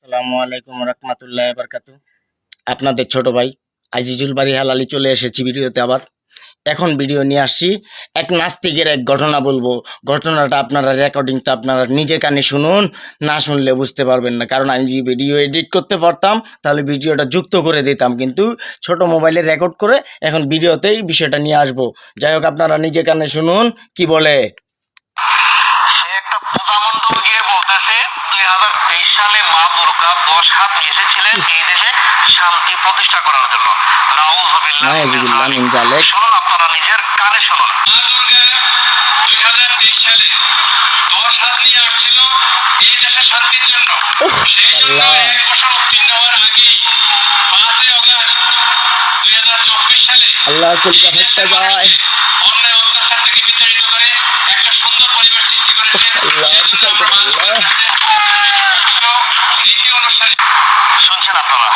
আসসালামু আলাইকুম রহমতুল্লাহ বারকাতু। আপনাদের ছোট ভাই আজিজুল বাড়ি হালালি চলে এসেছি ভিডিওতে আবার। এখন ভিডিও নিয়ে আসছি এক নাস্তিকের এক ঘটনা বলবো। ঘটনাটা আপনারা রেকর্ডিংটা আপনারা নিজে কানে শুনুন, না শুনলে বুঝতে পারবেন না। কারণ আমি যদি ভিডিও এডিট করতে পারতাম তাহলে ভিডিওটা যুক্ত করে দিতাম, কিন্তু ছোট মোবাইলে রেকর্ড করে এখন ভিডিওতেই বিষয়টা নিয়ে আসবো। যাই হোক, আপনারা নিজে কানে শুনুন কি বলে। সে একটা প্রজামণ্ডল গিয়ে বলতেছে 2023 সালে মা দুর্গা 10 হাত নিয়ে এসেছিলেন এই দেশে শান্তি প্রতিষ্ঠা করার জন্য। নাউজুবিল্লাহ মিন জালিক। শুনুন, আপনারা নিজের কানে শুনুন। মা দুর্গা 2023 সালে 10 হাত নিয়ে আসছিল এই দেশে শান্তির জন্য। সেই জন্য এক বছর উত্তীর্ণ হওয়ার আগেই 5 অগস্ট 2024 সালে আল্লাহ কলিজা ফেটে যায়। অন্যায় অত্যাচার থেকে বিতাড়িত করে একটা সুন্দর পরিবেশ সৃষ্টি করেছে। আল্লাহ বিচার করে আল্লাহ। শুনছেন আপনারা?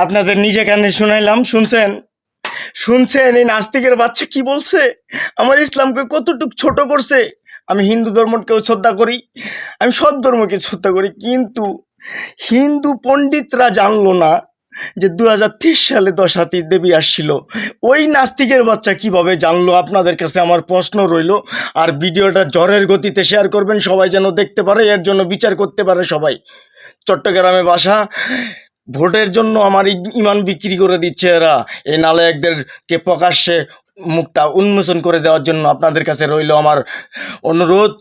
আপনাদের নিজে কানে শুনাইলাম, শুনছেন? এই নাস্তিকের বাচ্চা কি বলছে? আমার ইসলামকে কতটুক ছোট করছে। আমি হিন্দু ধর্মকেও শ্রদ্ধা করি, আমি সব ধর্মকে শ্রদ্ধা করি, কিন্তু হিন্দু পণ্ডিতরা জানলো না যে 2023 সালে 10 হাতি দেবী আসছিল। ওই নাস্তিকের বাচ্চা কিভাবে জানলো? আপনাদের কাছে আমার প্রশ্ন রইল। আর ভিডিওটা ঝড়ের গতিতে শেয়ার করবেন, সবাই যেন দেখতে পারে, এর জন্য বিচার করতে পারে সবাই। চট্টগ্রামে বাসা, ভোটের জন্য আমার ইমান বিক্রি করে দিচ্ছে এরা। এই নালায়কদেরকে প্রকাশ্যে মুখটা উন্মোচন করে দেওয়ার জন্য আপনাদের কাছে রইল আমার অনুরোধ।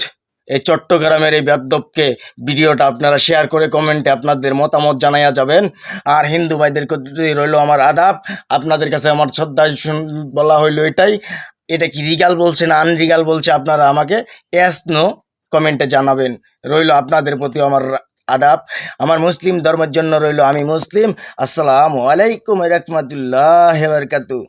এই চট্টগ্রামের এই বেয়াদবকে ভিডিওটা আপনারা শেয়ার করে কমেন্টে আপনাদের মতামত জানাইয়া যাবেন। আর হিন্দু ভাইদেরকে রইল আমার আদাব। আপনাদের কাছে আমার শ্রদ্ধা বলা হইল এটাই। এটা কি রিগাল বলছে না আনরিগাল বলছে, আপনারা আমাকে নো কমেন্টে জানাবেন। রইল আপনাদের প্রতি আমার আদাব। আমার মুসলিম ধর্মের জন্য রইল আমি মুসলিম। আসসালামু আলাইকুম রহমতুল্লাহ বারকাতু।